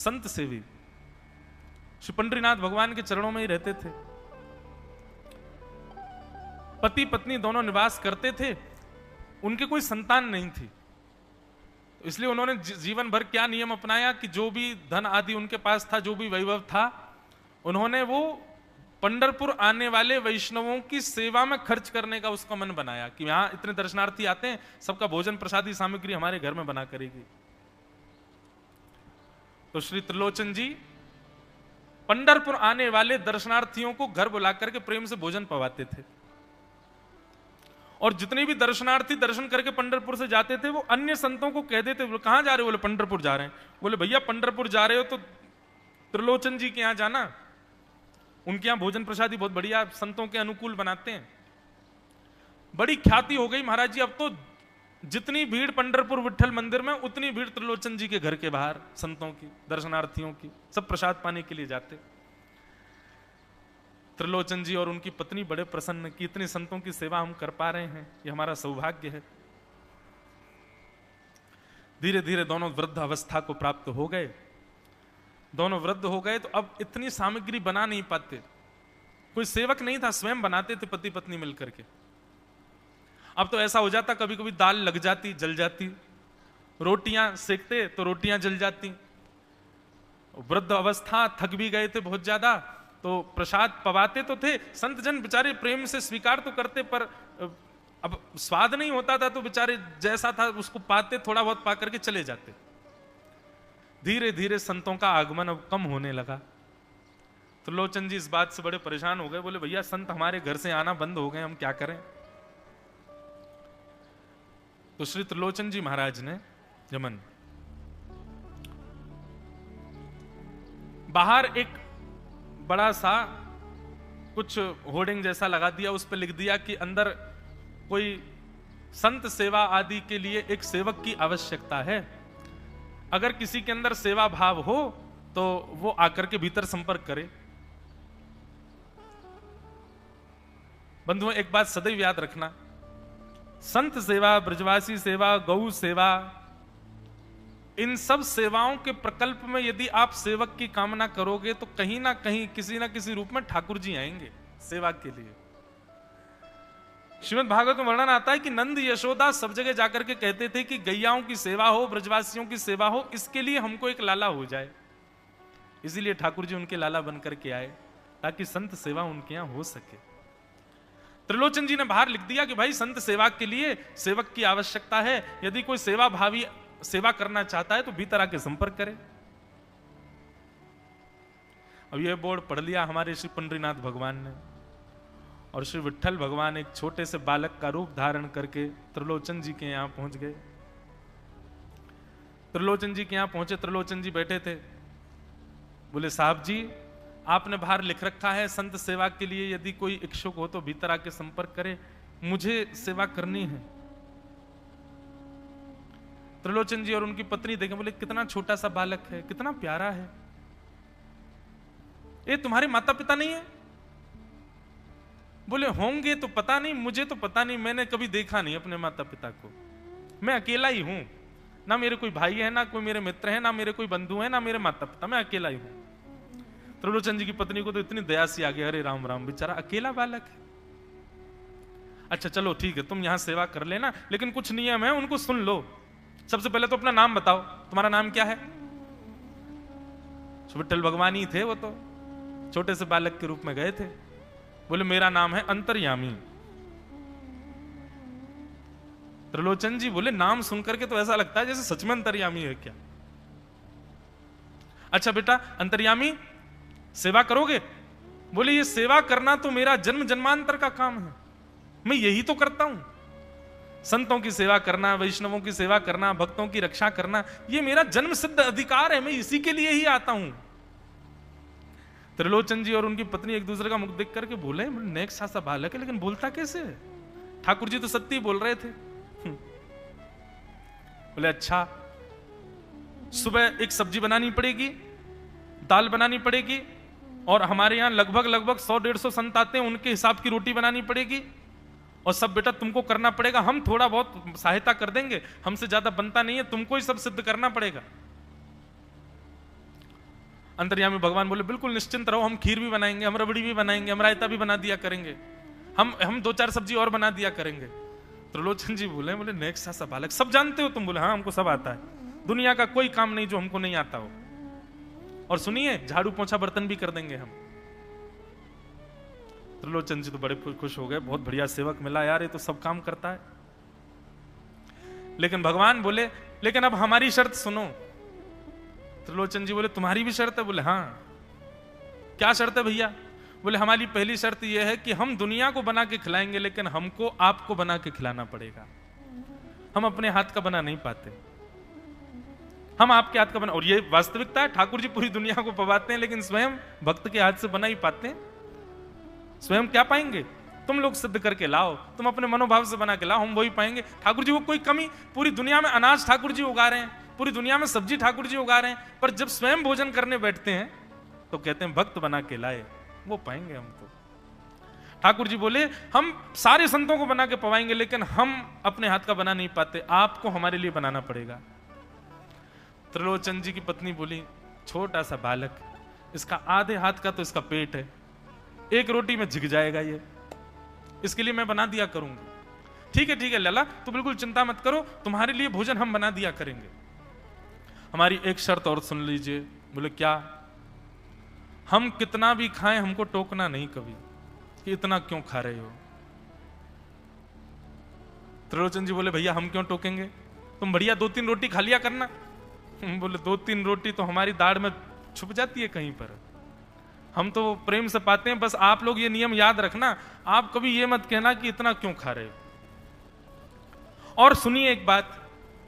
संत सेवी श्री पंडरीनाथ भगवान के चरणों में ही रहते थे। पति पत्नी दोनों निवास करते थे, उनके कोई संतान नहीं थी। इसलिए उन्होंने जीवन भर क्या नियम अपनाया कि जो भी धन आदि उनके पास था, जो भी वैभव था, उन्होंने वो पंढरपुर आने वाले वैष्णवों की सेवा में खर्च करने का उसका मन बनाया कि यहां इतने दर्शनार्थी आते हैं, सबका भोजन प्रसादी सामग्री हमारे घर में बना करेगी। तो श्री त्रिलोचन जी पंढरपुर आने वाले दर्शनार्थियों को घर बुला करके प्रेम से भोजन पवाते थे। और जितने भी दर्शनार्थी दर्शन करके पंढरपुर से जाते थे, वो अन्य संतों को कह देते, कहां जा रहे हो? बोले पंढरपुर जा रहे हैं। बोले भैया पंढरपुर जा रहे हो तो त्रिलोचन जी के यहां जाना, उनके यहां भोजन प्रसादी बहुत बढ़िया संतों के अनुकूल बनाते हैं। बड़ी ख्याति हो गई महाराज जी। अब तो जितनी भीड़ पंढरपुर विठल मंदिर में, उतनी भीड़ त्रिलोचन जी के घर के बाहर संतों की, दर्शनार्थियों की, सब प्रसाद पाने के लिए जाते। त्रिलोचन जी और उनकी पत्नी बड़े प्रसन्न कि इतने संतों की सेवा हम कर पा रहे हैं, ये हमारा सौभाग्य है। धीरे धीरे दोनों वृद्ध अवस्था को प्राप्त हो गए। दोनों वृद्ध हो गए तो अब इतनी सामग्री बना नहीं पाते, कोई सेवक नहीं था, स्वयं बनाते थे पति पत्नी मिलकर के। अब तो ऐसा हो जाता, कभी कभी दाल लग जाती, जल जाती, रोटियां सेकते तो रोटियां जल जाती। वृद्ध अवस्था, थक भी गए थे बहुत ज्यादा, तो प्रसाद पवाते तो थे, संत जन बेचारे प्रेम से स्वीकार तो करते, पर अब स्वाद नहीं होता था तो बेचारे जैसा था उसको पाते, थोड़ा बहुत पा करके चले जाते। धीरे धीरे संतों का आगमन अब कम होने लगा। त्रिलोचन जी इस बात से बड़े परेशान हो गए। बोले भैया संत हमारे घर से आना बंद हो गए, हम क्या करें? तो श्री त्रिलोचन जी महाराज ने जमन बाहर एक बड़ा सा कुछ होर्डिंग जैसा लगा दिया, उस पर लिख दिया कि अंदर कोई संत सेवा आदि के लिए एक सेवक की आवश्यकता है। अगर किसी के अंदर सेवा भाव हो तो वो आकर के भीतर संपर्क करे। बंधुओं, एक बात सदैव याद रखना, संत सेवा, ब्रजवासी सेवा, गौ सेवा, इन सब सेवाओं के प्रकल्प में यदि आप सेवक की कामना करोगे तो कहीं ना कहीं किसी ना किसी रूप में ठाकुर जी आएंगे सेवा के लिए। श्रीमद् भागवत में वर्णन आता है कि नंद यशोदा सब जगह जाकर के कहते थे कि गैयाओं की सेवा हो, ब्रजवासियों की सेवा हो, इसके लिए हमको एक लाला हो जाए। इसीलिए ठाकुर जी उनके लाला बनकर के आए ताकि संत सेवा उनके यहां हो सके। त्रिलोचन जी ने बाहर लिख दिया कि भाई संत सेवा के लिए सेवक की आवश्यकता है, यदि कोई सेवा भावी सेवा करना चाहता है तो भीतर आके संपर्क करे। अब यह बोर्ड पढ़ लिया हमारे श्री पंडरीनाथ भगवान ने, और श्री विठल भगवान एक छोटे से बालक का रूप धारण करके त्रिलोचन जी के यहां पहुंच गए। त्रिलोचन जी के यहां पहुंचे, त्रिलोचन जी बैठे थे। बोले साहब जी, आपने बाहर लिख रखा है संत सेवा के लिए यदि कोई इच्छुक हो तो भीतर आके संपर्क करे, मुझे सेवा करनी है। त्रिलोचन जी और उनकी पत्नी देखें, बोले कितना छोटा सा बालक है, कितना प्यारा है, ये तुम्हारे माता पिता नहीं है? बोले होंगे तो पता नहीं, मुझे तो पता नहीं, मैंने कभी देखा नहीं अपने माता पिता को, मैं अकेला ही हूं, ना मेरे कोई भाई है, ना कोई मेरे मित्र है, ना मेरे कोई बंधु है, ना मेरे माता पिता, मैं अकेला ही हूं। त्रिलोचन जी की पत्नी को तो इतनी दया सी आ गई, अरे राम राम, बेचारा अकेला बालक है। अच्छा चलो ठीक है, तुम यहां सेवा कर लेना, लेकिन कुछ नियम है उनको सुन लो। सबसे पहले तो अपना नाम बताओ, तुम्हारा नाम क्या है? विठल भगवान ही थे वो, तो छोटे से बालक के रूप में गए थे। बोले मेरा नाम है अंतर्यामी। त्रिलोचन जी बोले नाम सुनकर के तो ऐसा लगता है जैसे सच में अंतर्यामी है क्या? अच्छा बेटा अंतर्यामी, सेवा करोगे? बोले ये सेवा करना तो मेरा जन्म जन्मांतर का काम है, मैं यही तो करता हूं। संतों की सेवा करना, वैष्णवों की सेवा करना, भक्तों की रक्षा करना, ये मेरा जन्म सिद्ध अधिकार है, मैं इसी के लिए ही आता हूं। त्रिलोचन जी और उनकी पत्नी एक दूसरे का मुख देख करके बोले नेक सा बालक है, लेकिन बोलता कैसे है? ठाकुर जी तो सत्य ही बोल रहे थे। बोले अच्छा, सुबह एक सब्जी बनानी पड़ेगी, दाल बनानी पड़ेगी, और हमारे यहां लगभग 100-150 संत आते हैं, उनके हिसाब की रोटी बनानी पड़ेगी, और सब बेटा तुमको करना पड़ेगा, हम थोड़ा बहुत सहायता कर देंगे, हमसे ज्यादा बनता नहीं है, तुमको ही सब सिद्ध करना पड़ेगा। अंतर्यामी भगवान बोले बिल्कुल निश्चिंत रहो, हम खीर भी बनाएंगे, हम रबड़ी भी बनाएंगे, हम रायता भी बना दिया करेंगे, हम 2-4 सब्जी और बना दिया करेंगे। त्रिलोचन जी बोले नेक्स्ट सा बालक, सब जानते हो तुम? बोले हाँ हमको सब आता है, दुनिया का कोई काम नहीं जो हमको नहीं आता हो, और सुनिए झाड़ू पोंछा बर्तन भी कर देंगे हम। त्रिलोचन जी तो बड़े खुश हो गए, बहुत बढ़िया सेवक मिला यार, ये तो सब काम करता है। लेकिन भगवान बोले लेकिन अब हमारी शर्त सुनो। त्रिलोचन जी बोले तुम्हारी भी शर्त है? बोले हाँ। क्या शर्त है भैया? बोले हमारी पहली शर्त यह है कि हम दुनिया को बना के खिलाएंगे, लेकिन हमको आपको बना के खिलाना पड़ेगा, हम अपने हाथ का बना नहीं पाते, हम आपके हाथ का बना। और ये वास्तविकता है, ठाकुर जी पूरी दुनिया को पवाते हैं, लेकिन स्वयं भक्त के हाथ से बना ही पाते हैं। स्वयं क्या पाएंगे? तुम लोग सिद्ध करके लाओ, तुम अपने मनोभाव से बना के लाओ, हम वही पाएंगे। ठाकुर जी वो कोई कमी, पूरी दुनिया में अनाज ठाकुर जी उगा रहे हैं, पूरी दुनिया में सब्जी ठाकुर जी उगा रहे हैं, पर जब स्वयं भोजन करने बैठते हैं तो कहते हैं भक्त बना के लाए, वो पाएंगे हम तो। ठाकुर जी बोले हम सारे संतों को बना के पवाएंगे, लेकिन हम अपने हाथ का बना नहीं पाते, आपको हमारे लिए बनाना पड़ेगा। त्रिलोचन जी की पत्नी बोली छोटा सा बालक, इसका आधे हाथ का तो इसका पेट है, एक रोटी में झिक जाएगा ये, इसके लिए मैं बना दिया करूंगी। ठीक है लला, तो बिल्कुल चिंता मत करो, तुम्हारे लिए भोजन हम बना दिया करेंगे। हमारी एक शर्त और सुन लीजिए। बोले क्या? हम कितना भी खाएं हमको टोकना नहीं कभी कि इतना क्यों खा रहे हो। त्रिलोचन जी बोले भैया हम क्यों टोकेंगे, तुम बढ़िया 2-3 रोटी खा लिया करना। बोले 2-3 रोटी तो हमारी दाढ़ में छुप जाती है कहीं पर, हम तो प्रेम से पाते हैं, बस आप लोग ये नियम याद रखना, आप कभी ये मत कहना कि इतना क्यों खा रहे हो। और सुनिए एक बात,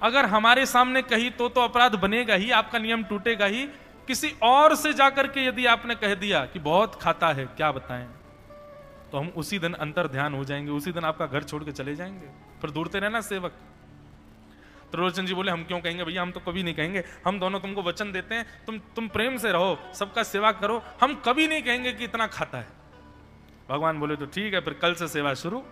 अगर हमारे सामने कही तो अपराध बनेगा ही, आपका नियम टूटेगा ही। किसी और से जाकर के यदि आपने कह दिया कि बहुत खाता है, क्या बताएं, तो हम उसी दिन अंतर ध्यान हो जाएंगे, उसी दिन आपका घर छोड़ के चले जाएंगे, फिर दूरते रहना सेवक। त्रिलोचन जी बोले हम क्यों कहेंगे भैया, हम तो कभी नहीं कहेंगे, हम दोनों तुमको वचन देते हैं, तुम प्रेम से रहो, सबका सेवा करो, हम कभी नहीं कहेंगे कि इतना खाता है। भगवान बोले तो ठीक है, फिर कल से सेवा शुरू।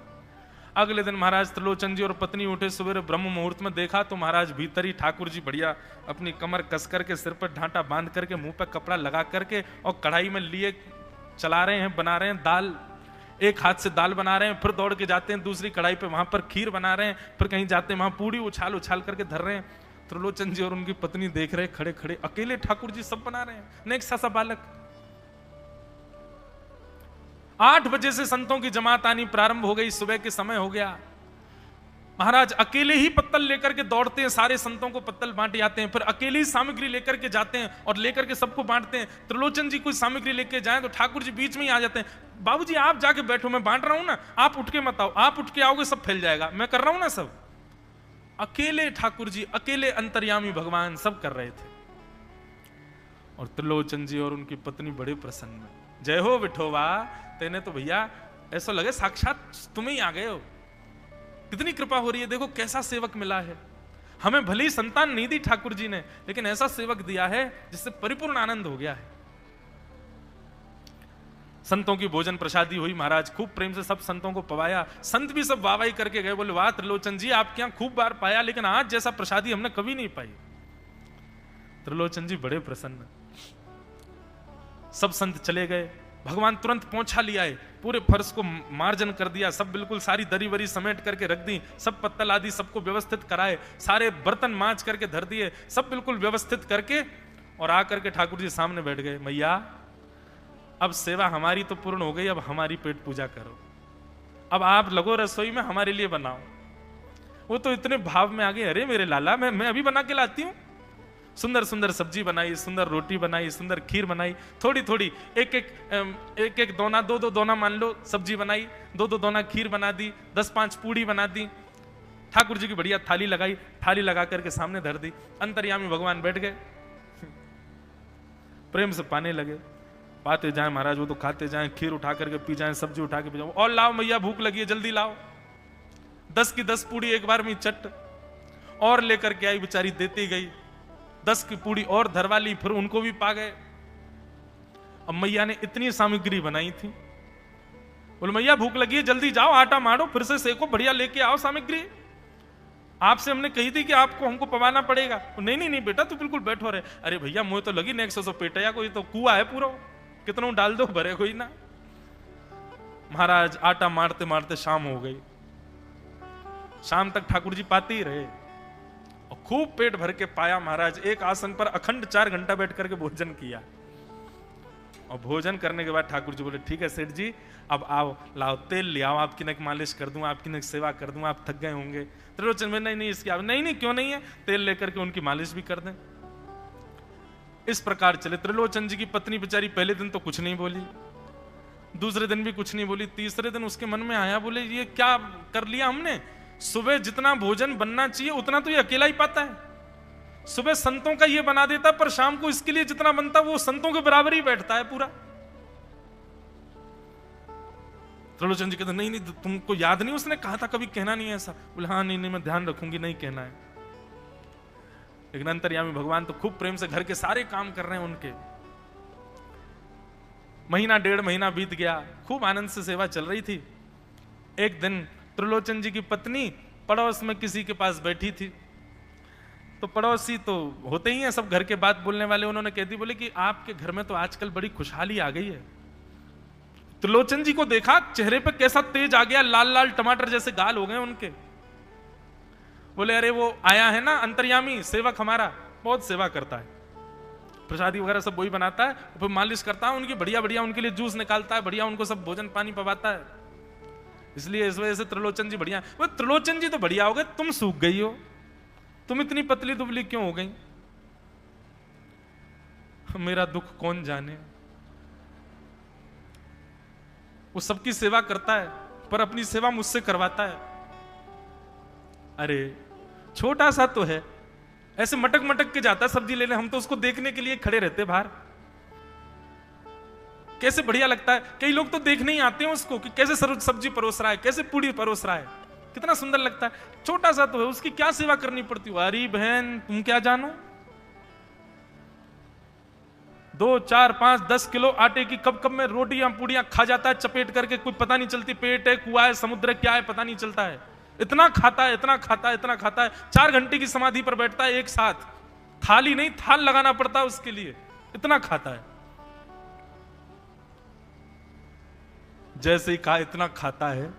अगले दिन महाराज त्रिलोचन जी और पत्नी उठे सवेरे ब्रह्म मुहूर्त में, देखा तो महाराज भीतर ही ठाकुर जी बढ़िया अपनी कमर कस करके, सिर पर ढांटा बांध करके, मुंह पर कपड़ा लगा करके, और कढ़ाई में लिए चला रहे हैं, बना रहे हैं दाल, एक हाथ से दाल बना रहे हैं, फिर दौड़ के जाते हैं दूसरी कढ़ाई पे, वहां पर खीर बना रहे हैं, फिर कहीं जाते हैं वहां पूड़ी उछाल उछाल करके धर रहे हैं। त्रिलोचन जी और उनकी पत्नी देख रहे खड़े खड़े, अकेले ठाकुर जी सब बना रहे हैं, नेक्स्ट सा बालक। 8 बजे से संतों की जमात आनी प्रारंभ हो गई, सुबह के समय हो गया। महाराज अकेले ही पत्तल लेकर के दौड़ते हैं, सारे संतों को पत्तल बांट जाते हैं, फिर अकेले ही सामग्री लेकर के जाते हैं और लेकर के सबको बांटते हैं। त्रिलोचन जी कोई सामग्री लेके जाएं तो ठाकुर जी बीच में ही आ जाते हैं, बाबूजी आप जाके बैठो, मैं बांट रहा हूं ना, आप उठ के मत आओ, आप उठ के आओगे सब फैल जाएगा, मैं कर रहा हूं ना सब। अकेले ठाकुर जी, अकेले अंतर्यामी भगवान सब कर रहे थे। और त्रिलोचन जी और उनकी पत्नी बड़े प्रसन्न, जय हो विठोबा, तेने तो भैया ऐसा लगे साक्षात तुम्हें ही आ गए हो, कितनी कृपा हो रही है, देखो कैसा सेवक मिला है हमें। भले ही संतान नहीं दी ठाकुर जी ने, लेकिन ऐसा सेवक दिया है जिससे परिपूर्ण आनंद हो गया है। संतों की भोजन प्रसादी हुई, महाराज खूब प्रेम से सब संतों को पवाया, संत भी सब वाहवाही करके गए, बोले वाह त्रिलोचन जी आपके यहां खूब बार पाया, लेकिन आज जैसा प्रसादी हमने कभी नहीं पाई। त्रिलोचन जी बड़े प्रसन्न। सब संत चले गए, भगवान तुरंत पोंछा लिया है, पूरे फर्श को मार्जन कर दिया, सब बिल्कुल सारी दरी वरी समेट करके रख दी, सब पत्तल आदि सबको व्यवस्थित कराए, सारे बर्तन मांज करके धर दिए, सब बिल्कुल व्यवस्थित करके, और आकर के ठाकुर जी सामने बैठ गए। मैया अब सेवा हमारी तो पूर्ण हो गई, अब हमारी पेट पूजा करो, अब आप लगो रसोई में, हमारे लिए बनाओ। वो तो इतने भाव में आ गए, अरे मेरे लाला मैं अभी बना के लाती हूँ। सुंदर सुंदर सब्जी बनाई, सुंदर रोटी बनाई, सुंदर खीर बनाई, थोड़ी थोड़ी एक दोना, 2 दोना मान लो सब्जी बनाई, 2 दोना खीर बना दी, 10-5 पूड़ी बना दी, ठाकुर जी की बढ़िया थाली लगाई, थाली लगा करके सामने धर दी। अंतर्यामी भगवान बैठ गए, प्रेम से पाने लगे, पाते जाए महाराज, वो तो खाते जाए, खीर उठा करके पी जाए, सब्जी उठा के पी जाए, और लाओ मैया भूख लगी है जल्दी लाओ, 10 की 10 पूड़ी एक बार में चट, और लेकर के आई बेचारी, देती गई, 10 की पूड़ी और धरवा ली, फिर उनको भी पा गए। अब मैया ने इतनी सामग्री बनाई थी, बोले मैया भूख लगी है जल्दी जाओ, आटा मारो, फिर से सेको, बढ़िया लेके आओ सामग्री। आपसे हमने कही थी कि आपको हमको पवाना पड़ेगा। नहीं नहीं नहीं बेटा, तू बिल्कुल बैठो रहे। अरे भैया मुझे तो लगी नेक्स्ट सौ पेटया, कोई तो कुआ है पूरा, कितना डाल दो भरे कोई ना। महाराज आटा मारते मारते शाम हो गई। शाम तक ठाकुर जी पाते ही रहे और खूब पेट भर के पाया। महाराज एक आसन पर अखंड 4 घंटा बैठ करके भोजन किया और भोजन करने के बाद ठाकुर जी बोले ठीक है सेठ जी, अब आओ लाओ तेल ले आओ, आपकी नक मालिश कर दूं, आपकी नक सेवा कर दूं, आप थक गए होंगे। त्रिलोचन में नहीं नहीं इसकी नहीं नहीं क्यों नहीं है, तेल लेकर के उनकी मालिश भी कर दें। इस प्रकार चले। त्रिलोचन जी की पत्नी बेचारी पहले दिन तो कुछ नहीं बोली, दूसरे दिन भी कुछ नहीं बोली, तीसरे दिन उसके मन में आया, बोले ये क्या कर लिया हमने, सुबह जितना भोजन बनना चाहिए उतना तो ये अकेला ही पाता है, सुबह संतों का ये बना देता पर शाम को इसके लिए जितना बनता वो संतों के बराबर ही बैठता है पूरा। त्रिलोचन जी कहते नहीं नहीं तुमको याद नहीं उसने कहा था कभी कहना नहीं है ऐसा। बोले हाँ नहीं नहीं मैं ध्यान रखूंगी, नहीं कहना है। लेकिन अंतर्यामी भगवान तो खूब प्रेम से घर के सारे काम कर रहे हैं उनके। महीना 1.5 महीना बीत गया, खूब आनंद से सेवा चल रही थी। एक दिन त्रिलोचन जी की पत्नी पड़ोस में किसी के पास बैठी थी, तो पड़ोसी तो होते ही हैं सब घर के बात बोलने वाले, उन्होंने कह दी बोले कि आपके घर में तो आजकल बड़ी खुशहाली आ गई है। त्रिलोचन जी को देखा, चेहरे पे कैसा तेज आ गया, लाल लाल टमाटर जैसे गाल हो गए उनके। बोले अरे वो आया है ना अंतर्यामी सेवक हमारा, बहुत सेवा करता है, प्रसादी वगैरह सब वही बनाता है, फिर मालिश करता है उनकी, बढ़िया बढ़िया उनके लिए जूस निकालता है, बढ़िया उनको सब भोजन पानी पवाता है, इसलिए इस वजह से त्रिलोचन जी बढ़िया। वो त्रिलोचन जी तो बढ़िया हो गए, तुम सूख गई हो, तुम इतनी पतली दुबली क्यों हो गई, मेरा दुख कौन जाने। वो सबकी सेवा करता है पर अपनी सेवा मुझसे करवाता है। अरे छोटा सा तो है, ऐसे मटक मटक के जाता है सब्जी लेने, हम तो उसको देखने के लिए खड़े रहते बाहर, कैसे बढ़िया लगता है। कई लोग तो देखने ही आते हैं उसको कि कैसे सब्जी परोस रहा है, कैसे पूड़ी परोस रहा है, कितना सुंदर लगता है। छोटा सा तो है, उसकी क्या सेवा करनी पड़ती है। अरे बहन तुम क्या जानो, 2, 4, 5, 10 किलो आटे की कब कब में रोटियां पूड़ियां खा जाता है चपेट करके, कुछ पता नहीं चलती, पेट है कुआ है समुद्र क्या है पता नहीं चलता है, इतना खाता है इतना खाता है इतना खाता है। 4 घंटे की समाधि पर बैठता है एक साथ, थाली नहीं थाल लगाना पड़ता है उसके लिए, इतना खाता है। जैसे ही कहा इतना खाता है,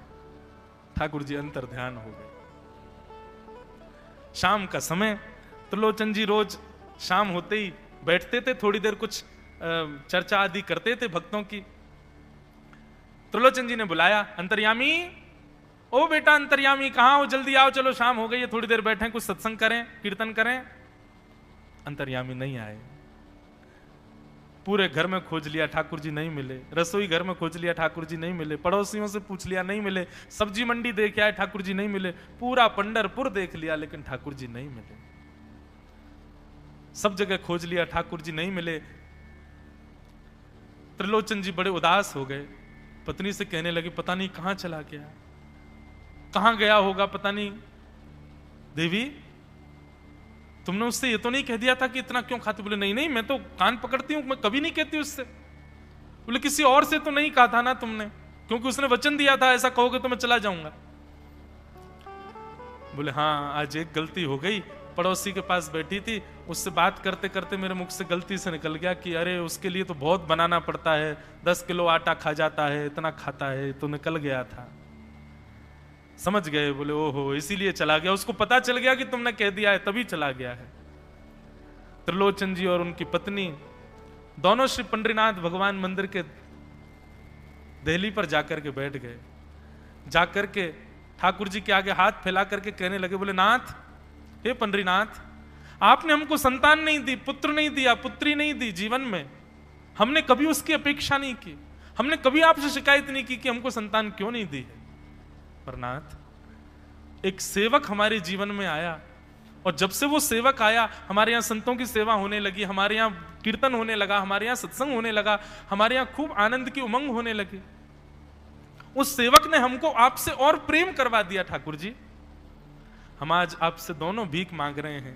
ठाकुर जी अंतर ध्यान हो गए। शाम का समय, त्रिलोचन जी रोज शाम होते ही बैठते थे, थोड़ी देर कुछ चर्चा आदि करते थे भक्तों की। त्रिलोचन जी ने बुलाया, अंतर्यामी ओ बेटा अंतर्यामी कहां हो, जल्दी आओ, चलो शाम हो गई है, थोड़ी देर बैठे कुछ सत्संग करें कीर्तन करें। अंतर्यामी नहीं आए, पूरे घर में खोज लिया ठाकुर जी नहीं मिले, रसोई घर में खोज लिया ठाकुर जी नहीं मिले, पड़ोसियों से पूछ लिया नहीं मिले, सब्जी मंडी देख आए ठाकुर जी नहीं मिले, पूरा पंढरपुर देख लिया लेकिन ठाकुर जी नहीं मिले, सब जगह खोज लिया ठाकुर जी नहीं मिले। त्रिलोचन जी बड़े उदास हो गए, पत्नी से कहने लगे पता नहीं कहां चला गया, कहां गया होगा पता नहीं। देवी तुमने उससे ये तो नहीं कह दिया था कि इतना क्यों खाती। बोले नहीं नहीं मैं तो कान पकड़ती हूं, मैं कभी नहीं कहती उससे। बोले किसी और से तो नहीं कहा था ना तुमने, क्योंकि उसने वचन दिया था ऐसा कहोगे तो मैं चला जाऊंगा। बोले हाँ आज एक गलती हो गई, पड़ोसी के पास बैठी थी, उससे बात करते करते मेरे मुख से गलती से निकल गया कि अरे उसके लिए तो बहुत बनाना पड़ता है, 10 किलो आटा खा जाता है, इतना खाता है, तो निकल गया था। समझ गए? बोले ओहो इसीलिए चला गया, उसको पता चल गया कि तुमने कह दिया है तभी चला गया है। त्रिलोचन जी और उनकी पत्नी दोनों श्री पंडरीनाथ भगवान मंदिर के देहली पर जाकर के बैठ गए। जाकर के ठाकुर जी के आगे हाथ फैला करके कहने लगे, बोले नाथ हे पंडरीनाथ, आपने हमको संतान नहीं दी, पुत्र नहीं दिया, पुत्री नहीं दी जीवन में, हमने कभी उसकी अपेक्षा नहीं की, हमने कभी आपसे शिकायत नहीं की कि हमको संतान क्यों नहीं दी है। पर नाथ एक सेवक हमारे जीवन में आया, और जब से वो सेवक आया हमारे यहाँ संतों की सेवा होने लगी, हमारे यहाँ कीर्तन होने लगा, हमारे यहाँ सत्संग होने लगा, हमारे यहाँ खूब आनंद की उमंग होने लगी। उस सेवक ने हमको आपसे और प्रेम करवा दिया। ठाकुर जी हम आज आपसे दोनों भीख मांग रहे हैं,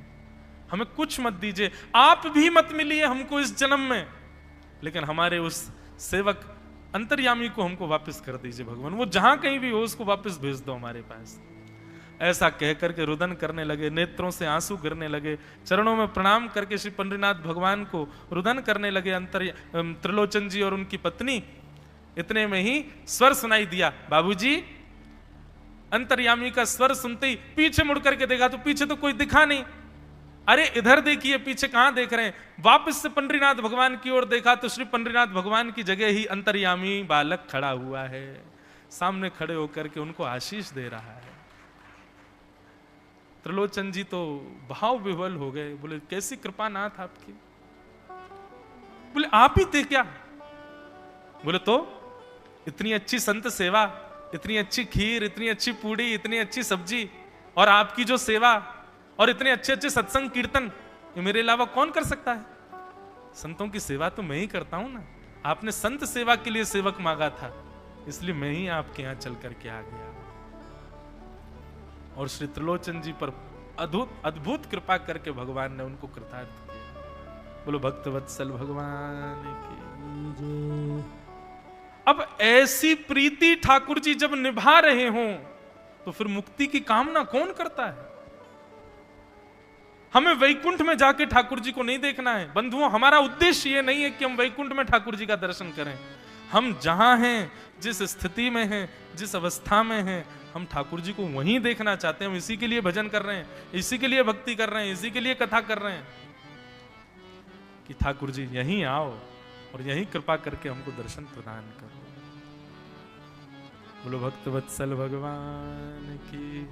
हमें कुछ मत दीजिए, आप भी मत मिलिए हमको इस जन्म में, लेकिन हमारे उस सेवक अंतर्यामी को हमको वापस कर दीजिए भगवान, वो जहां कहीं भी हो उसको वापस भेज दो हमारे पास। ऐसा कह करके रुदन करने लगे, नेत्रों से आंसू गिरने लगे, चरणों में प्रणाम करके श्री पंडरीनाथ भगवान को रुदन करने लगे त्रिलोचन जी और उनकी पत्नी। इतने में ही स्वर सुनाई दिया, बाबूजी। अंतर्यामी का स्वर सुनते ही पीछे मुड़ करके देखा तो पीछे तो कोई दिखा नहीं। अरे इधर देखिए, पीछे कहां देख रहे हैं? वापस से पंडरीनाथ भगवान की ओर देखा तो श्री पंडरीनाथ भगवान की जगह ही अंतर्यामी बालक खड़ा हुआ है, सामने खड़े होकर के उनको आशीष दे रहा है। त्रिलोचन जी तो भाव विह्वल हो गए, बोले कैसी कृपा नाथ आपकी। बोले आप ही थे क्या? बोले तो इतनी अच्छी संत सेवा, इतनी अच्छी खीर, इतनी अच्छी पूड़ी, इतनी अच्छी सब्जी, और आपकी जो सेवा और इतने अच्छे अच्छे सत्संग कीर्तन, ये मेरे अलावा कौन कर सकता है? संतों की सेवा तो मैं ही करता हूं ना। आपने संत सेवा के लिए सेवक मांगा था, इसलिए मैं ही आपके यहां चल करके आ गया। और श्री त्रिलोचन जी पर अद्भुत कृपा करके भगवान ने उनको कृतार्थ किया। बोलो भक्त वत्सल भगवान की जय। अब ऐसी प्रीति ठाकुर जी जब निभा रहे हों तो फिर मुक्ति की कामना कौन करता है? हमें वैकुंठ में जाके ठाकुर जी को नहीं देखना है बंधुओं। हमारा उद्देश्य ये नहीं है कि हम वैकुंठ में ठाकुर जी का दर्शन करें। हम जहां हैं, जिस स्थिति में हैं, जिस अवस्था में हैं, हम ठाकुर जी को वहीं देखना चाहते हैं। हम इसी के लिए भजन कर रहे हैं, इसी के लिए भक्ति कर रहे हैं, इसी के लिए कथा कर रहे हैं कि ठाकुर जी यहीं आओ और यहीं कृपा करके हमको दर्शन प्रदान करो। बोलो भक्त वत्सल भगवान की।